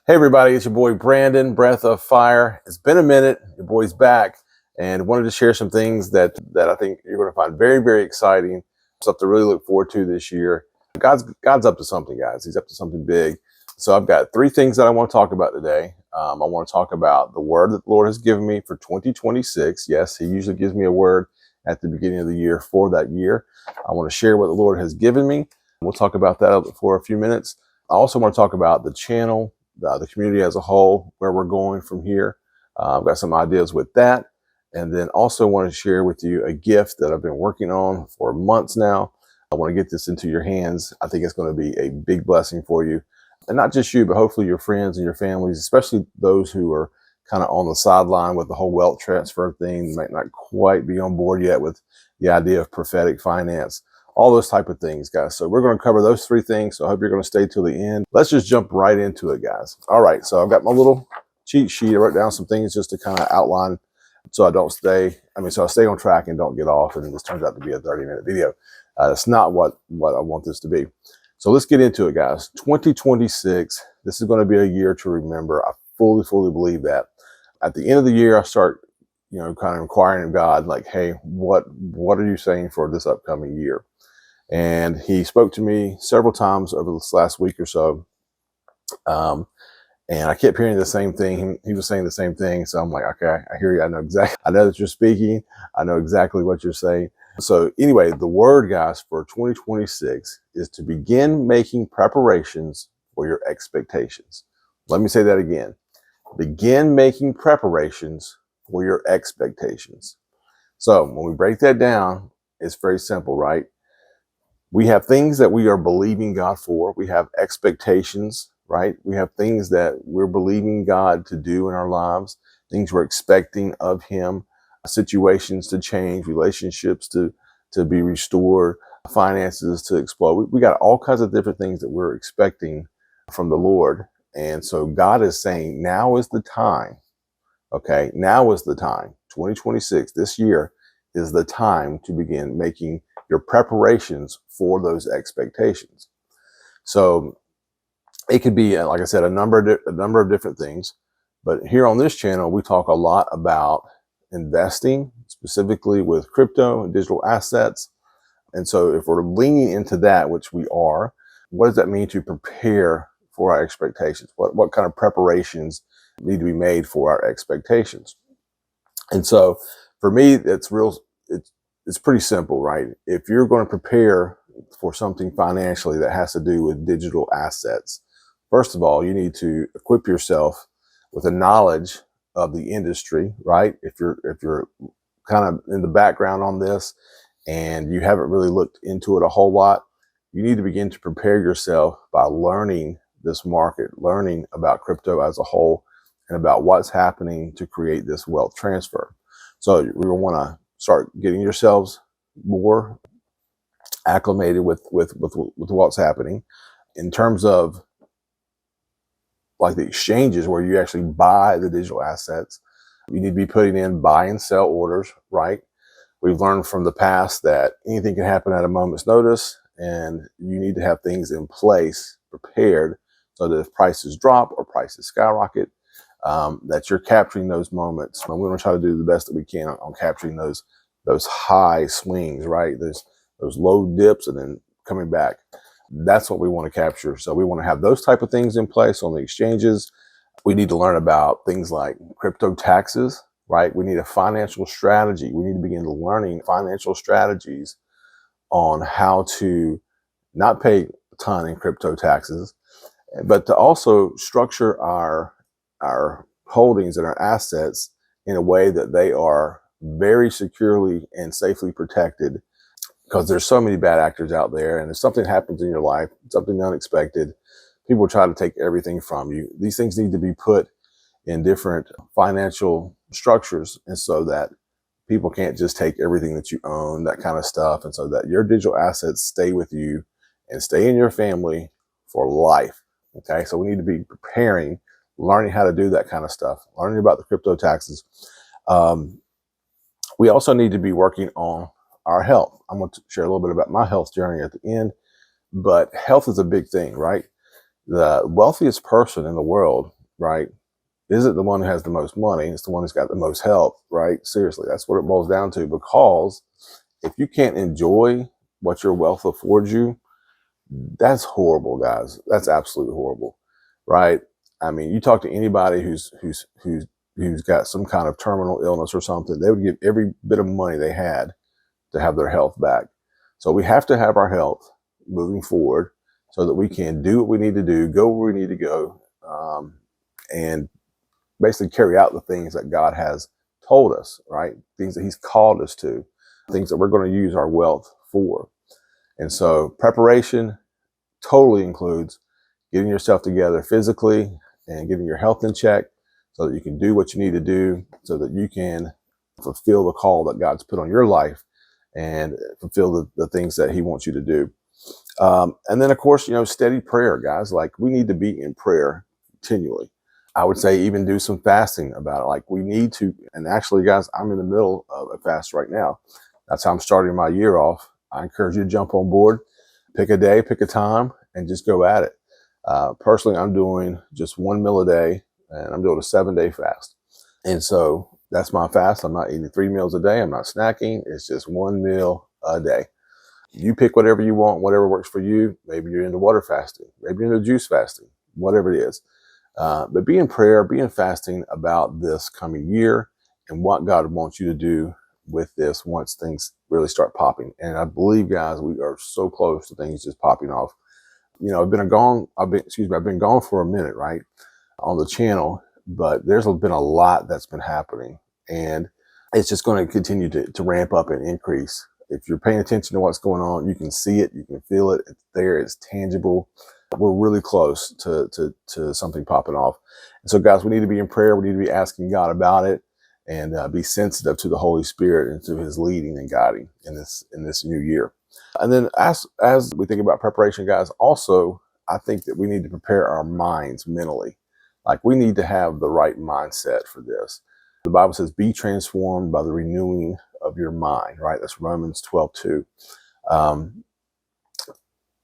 Hey everybody, it's your boy Brandon, Breath of Fire. It's been a minute, your boy's back, and wanted to share some things that I think you're going to find very, very exciting, stuff to really look forward to this year. God's up to something, guys. He's up to something big. So I've got three things that I want to talk about today. I want to talk about the word that the Lord has given me for 2026. Yes, He usually gives me a word at the beginning of the year for that year. I want to share what the Lord has given me. We'll talk about that for a few minutes. I also want to talk about the channel, the community as a whole, where we're going from here. I've got some ideas with that. And then also want to share with you a gift that I've been working on for months now. I want to get this into your hands. I think it's going to be a big blessing for you. And not just you, but hopefully your friends and your families, especially those who are kind of on the sideline with the whole wealth transfer thing, might not quite be on board yet with the idea of prophetic finance. All those type of things, guys. So we're going to cover those three things. So I hope you're going to stay till the end. Let's just jump right into it, guys. All right. So I've got my little cheat sheet. I wrote down some things just to kind of outline so I stay on track and don't get off. And this turns out to be a 30-minute video. That's not what I want this to be. So let's get into it, guys. 2026, this is going to be a year to remember. I fully believe that. At the end of the year, I start, kind of inquiring of God, like, hey, what are you saying for this upcoming year? And He spoke to me several times over this last week or so. And I kept hearing the same thing. He was saying the same thing. So I'm like, okay, I hear you. I know that you're speaking. I know exactly what you're saying. So anyway, the word, guys, for 2026 is to begin making preparations for your expectations. Let me say that again. Begin making preparations for your expectations. So when we break that down, it's very simple, right? We have things that we are believing God for. We have expectations, right? We have things that we're believing God to do in our lives, things we're expecting of Him, situations to change, relationships to be restored, finances to explode. We got all kinds of different things that we're expecting from the Lord. And so God is saying, now is the time. Okay, now is the time. 2026, this year is the time to begin making your preparations for those expectations. So it could be, like I said, a number of different things. But here on this channel, we talk a lot about investing, specifically with crypto and digital assets. And so if we're leaning into that, which we are, what does that mean to prepare for our expectations? What kind of preparations need to be made for our expectations? And so for me, it's pretty simple, right? If you're going to prepare for something financially that has to do with digital assets, first of all, you need to equip yourself with a knowledge of the industry, right? If you're kind of in the background on this and you haven't really looked into it a whole lot, you need to begin to prepare yourself by learning this market, learning about crypto as a whole, and about what's happening to create this wealth transfer. So we want to start getting yourselves more acclimated with what's happening in terms of like the exchanges where you actually buy the digital assets. You need to be putting in buy and sell orders, right? We've learned from the past that anything can happen at a moment's notice, and you need to have things in place, prepared, so that if prices drop or prices skyrocket, that you're capturing those moments. And we're going to try to do the best that we can on capturing those high swings, right? Those low dips and then coming back. That's what we want to capture. So we want to have those type of things in place on the exchanges. We need to learn about things like crypto taxes, right? We need a financial strategy. We need to begin learning financial strategies on how to not pay a ton in crypto taxes, but to also structure our holdings and our assets in a way that they are very securely and safely protected, because there's so many bad actors out there. And if something happens in your life, something unexpected, people try to take everything from you. These things need to be put in different financial structures, and so that people can't just take everything that you own, that kind of stuff. And so that your digital assets stay with you and stay in your family for life. Okay, so we need to be preparing, learning how to do that kind of stuff, learning about the crypto taxes. We also need to be working on our health. I'm going to share a little bit about my health journey at the end, but health is a big thing, right? The wealthiest person in the world right? Is it the one who has the most money? It's the one who's got the most health, right? Seriously, that's what it boils down to. Because if you can't enjoy what your wealth affords you, that's horrible, guys. That's absolutely horrible, right? I mean, you talk to anybody who's got some kind of terminal illness or something, they would give every bit of money they had to have their health back. So we have to have our health moving forward so that we can do what we need to do, go where we need to go, and basically carry out the things that God has told us, right? Things that He's called us to, things that we're going to use our wealth for. And so preparation totally includes getting yourself together physically and getting your health in check so that you can do what you need to do so that you can fulfill the call that God's put on your life and fulfill the things that He wants you to do. And then, of course, steady prayer, guys. Like, we need to be in prayer continually. I would say even do some fasting about it. Like, we need to, and actually, guys, I'm in the middle of a fast right now. That's how I'm starting my year off. I encourage you to jump on board, pick a day, pick a time, and just go at it. Personally, I'm doing just 1 meal a day, and I'm doing a 7-day fast. And so that's my fast. I'm not eating 3 meals a day. I'm not snacking. It's just 1 meal a day. You pick whatever you want, whatever works for you. Maybe you're into water fasting. Maybe you're into juice fasting, whatever it is. But be in prayer, be in fasting about this coming year and what God wants you to do with this once things really start popping. And I believe, guys, we are so close to things just popping off. I've been gone for a minute, right, on the channel, but there's been a lot that's been happening, and it's just going to continue to ramp up and increase. If you're paying attention to what's going on, you can see it, you can feel it. It's there, it's tangible. We're really close to something popping off. And so, guys, we need to be in prayer. We need to be asking God about it and be sensitive to the Holy Spirit and to His leading and guiding in this new year. And then as we think about preparation, guys, also, I think that we need to prepare our minds mentally. Like, we need to have the right mindset for this. The Bible says, be transformed by the renewing of your mind, right? That's Romans 12:2.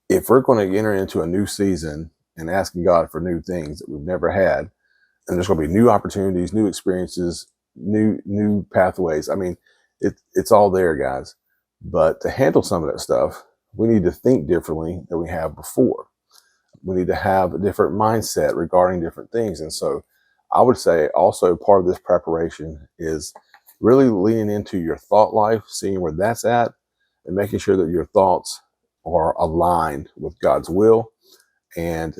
If we're going to enter into a new season and asking God for new things that we've never had, and there's going to be new opportunities, new experiences, new pathways. I mean, it's all there, guys. But to handle some of that stuff, we need to think differently than we have before. We need to have a different mindset regarding different things. And so I would say also part of this preparation is really leaning into your thought life, seeing where that's at, and making sure that your thoughts are aligned with God's will, and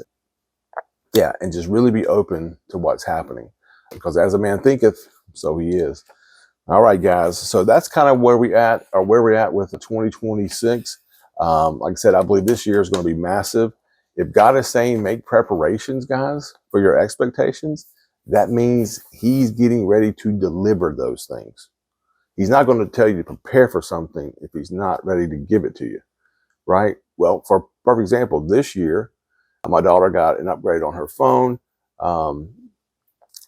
just really be open to what's happening, because as a man thinketh, so he is. All right, guys. So that's kind of where we're at with the 2026. Like I said, I believe this year is going to be massive. If God is saying make preparations, guys, for your expectations, that means He's getting ready to deliver those things. He's not going to tell you to prepare for something if He's not ready to give it to you, right? Well, for perfect example, this year, my daughter got an upgrade on her phone,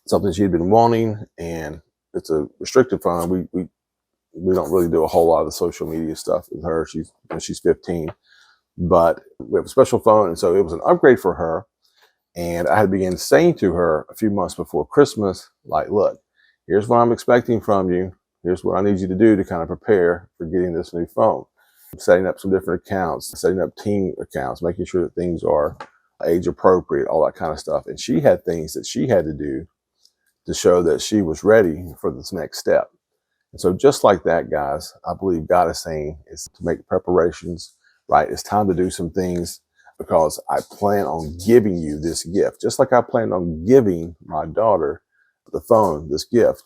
something she'd been wanting, and it's a restricted phone. We don't really do a whole lot of the social media stuff with her. She's 15, but we have a special phone, and so it was an upgrade for her. And I had begun saying to her a few months before Christmas, like, look, here's what I'm expecting from you. Here's what I need you to do to kind of prepare for getting this new phone. Setting up some different accounts, setting up team accounts, making sure that things are age appropriate, all that kind of stuff. And she had things that she had to do to show that she was ready for this next step. And so just like that, guys, I believe God is saying is to make preparations, right? It's time to do some things, because I plan on giving you this gift. Just like I planned on giving my daughter the phone, this gift,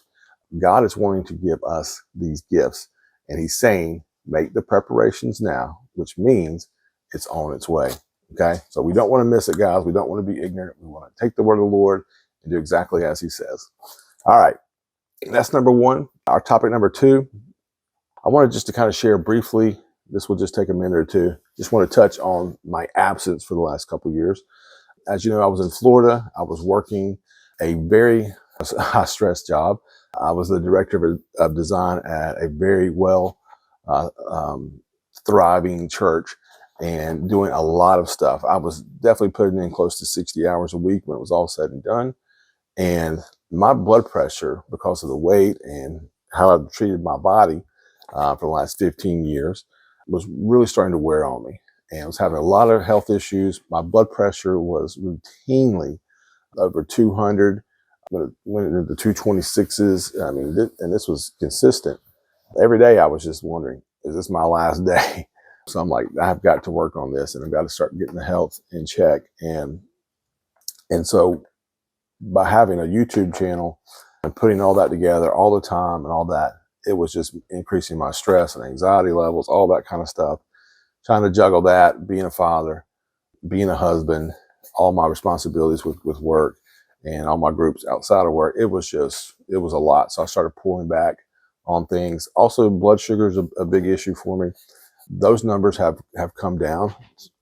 God is wanting to give us these gifts. And He's saying, make the preparations now, which means it's on its way. Okay. So we don't want to miss it, guys. We don't want to be ignorant. We want to take the word of the Lord and do exactly as He says. All right. That's number one. Our topic number two, I wanted just to kind of share briefly. This will just take a minute or two. Just want to touch on my absence for the last couple of years. As you know, I was in Florida. I was working a very high stress job. I was the director of design at a very thriving church, and doing a lot of stuff. I was definitely putting in close to 60 hours a week when it was all said and done. And my blood pressure, because of the weight and how I've treated my body for the last 15 years, was really starting to wear on me. And I was having a lot of health issues. My blood pressure was routinely over 200, but it went into the 226s. I mean, and this was consistent. Every day I was just wondering, is this my last day? So I'm like, I've got to work on this, and I've got to start getting the health in check. And so by having a YouTube channel and putting all that together all the time and all that, it was just increasing my stress and anxiety levels, all that kind of stuff. Trying to juggle that, being a father, being a husband, all my responsibilities with work and all my groups outside of work. It was a lot. So I started pulling back on things. Also, blood sugar is a big issue for me. Those numbers have come down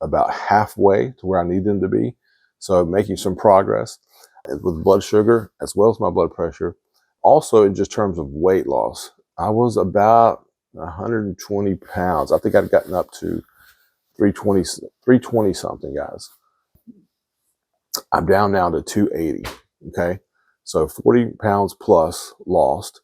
about halfway to where I need them to be. So making some progress with blood sugar as well as my blood pressure. Also, in just terms of weight loss, I was about 120 pounds. I think I'd gotten up to 320 something, guys. I'm down now to 280. Okay. So 40 pounds plus lost.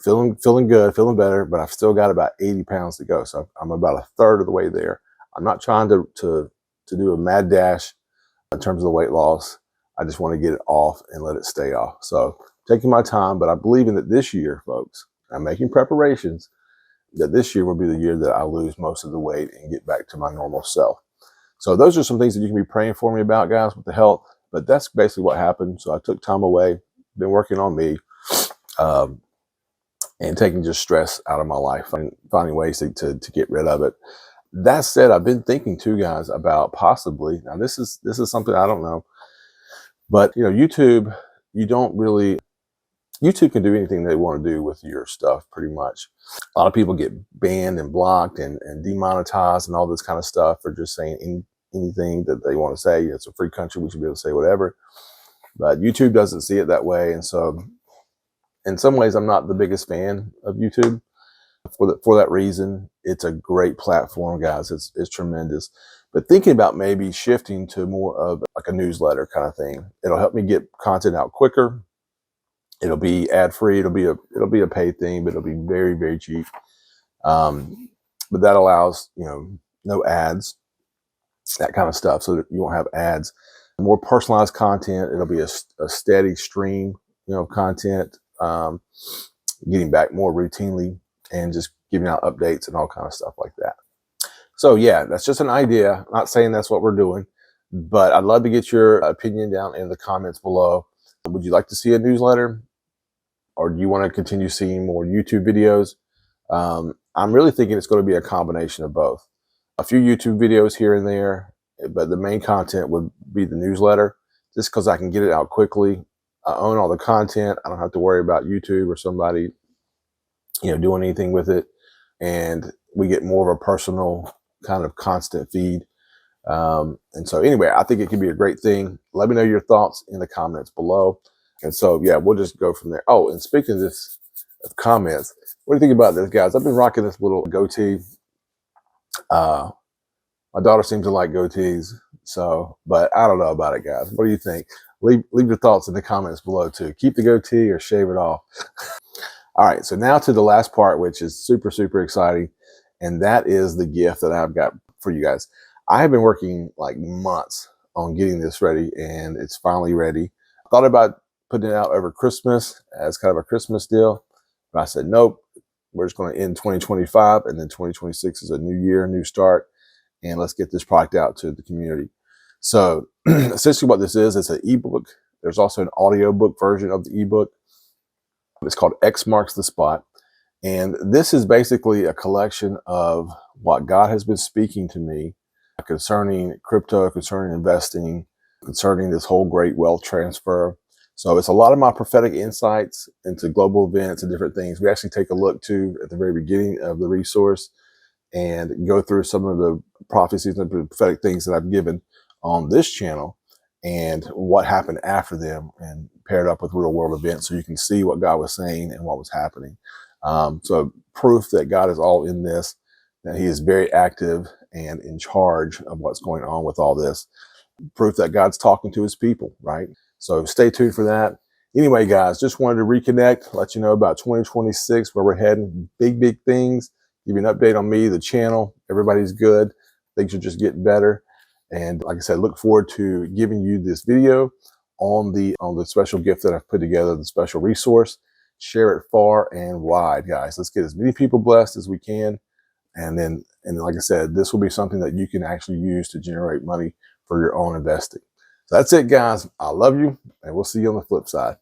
Feeling good, feeling better, but I've still got about 80 pounds to go. So I'm about a third of the way there. I'm not trying to do a mad dash in terms of the weight loss. I just want to get it off and let it stay off. So taking my time, but I believe in that this year, folks, I'm making preparations that this year will be the year that I lose most of the weight and get back to my normal self. So those are some things that you can be praying for me about, guys, with the health. But that's basically what happened. So I took time away, been working on me, and taking just stress out of my life and finding ways to get rid of it. That said, I've been thinking too, guys, about possibly, now this is something I don't know, but YouTube, YouTube can do anything they want to do with your stuff pretty much. A lot of people get banned and blocked and demonetized and all this kind of stuff for just saying anything that they want to say. It's a free country, we should be able to say whatever. But YouTube doesn't see it that way. And so in some ways, I'm not the biggest fan of YouTube. For that reason, it's a great platform, guys. It's tremendous. But thinking about maybe shifting to more of like a newsletter kind of thing. It'll help me get content out quicker. It'll be ad-free. It'll be a paid thing, but it'll be very, very cheap. But that allows, no ads, that kind of stuff, so that you won't have ads. More personalized content. It'll be a steady stream, of content, getting back more routinely and just giving out updates and all kind of stuff like that. So yeah, that's just an idea. I'm not saying that's what we're doing, but I'd love to get your opinion down in the comments below. Would you like to see a newsletter? Or do you want to continue seeing more YouTube videos? I'm really thinking it's going to be a combination of both. A few YouTube videos here and there, but the main content would be the newsletter, just because I can get it out quickly. I own all the content. I don't have to worry about YouTube or somebody, doing anything with it. And we get more of a personal kind of constant feed. And so anyway, I think it could be a great thing. Let me know your thoughts in the comments below. And so, yeah, we'll just go from there. Oh, and speaking of this, of comments, what do you think about this, guys? I've been rocking this little goatee. My daughter seems to like goatees. So, but I don't know about it, guys. What do you think? Leave your thoughts in the comments below too. Keep the goatee or shave it off. All right, so now to the last part, which is super, super exciting. And that is the gift that I've got for you guys. I have been working like months on getting this ready, and it's finally ready. I thought about putting it out over Christmas as kind of a Christmas deal, but I said, nope, we're just going to end 2025, and then 2026 is a new year, new start, and let's get this product out to the community. So essentially what this is, it's an ebook. There's also an audiobook version of the ebook. It's called X Marks the Spot. And this is basically a collection of what God has been speaking to me concerning crypto, concerning investing, concerning this whole great wealth transfer. So it's a lot of my prophetic insights into global events and different things. We actually take a look to at the very beginning of the resource and go through some of the prophecies and prophetic things that I've given on this channel and what happened after them, and paired up with real world events so you can see what God was saying and what was happening. So proof that God is all in this, that he is very active and in charge of what's going on with all this. Proof that God's talking to his people, right? So stay tuned for that. Anyway, guys, just wanted to reconnect, let you know about 2026, where we're heading. Big things. Give you an update on me, the channel. Everybody's good. Things are just getting better. And like I said, look forward to giving you this video on the special gift that I've put together, the special resource. Share it far and wide, guys. Let's get as many people blessed as we can. And then like I said, this will be something that you can actually use to generate money for your own investing. So that's it, guys. I love you, and we'll see you on the flip side.